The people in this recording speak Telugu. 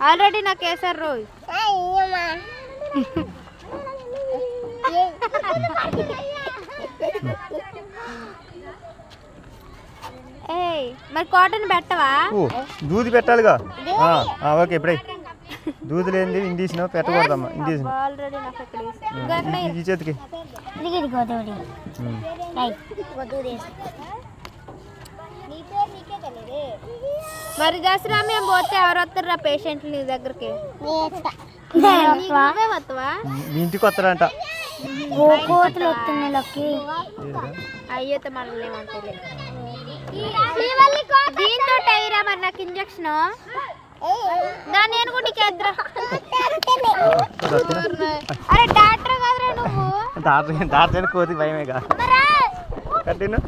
ఆల్రెడీ నాకు వేసారు రోజు. ఏయ్ మరి కాటన్ పెట్టవా? దూది పెట్టాలిగా. ఓకే ఇప్పుడే దూది లేనిది ఇండిసిన పెట్టకూడదమ్మా. ఇండిసిన ఆల్రెడీ నాకు ఇక్కడ ఈ చేతికి మరి దసరా మేము పోతే ఎవరు వస్తారా పేషెంట్లు నీ దగ్గరికి? మీ ఇంటికి వస్తారంట. అయ్యో మళ్ళీ దీంతో టైరా మరి నాకు ఇంజక్షన్ దాన్ని నేను కూడా నీకు ఎదురా. అరే డాక్టర్ కదరా నువ్వు. డాక్టర్ కోతి భయమేగా. కంటిన్యూ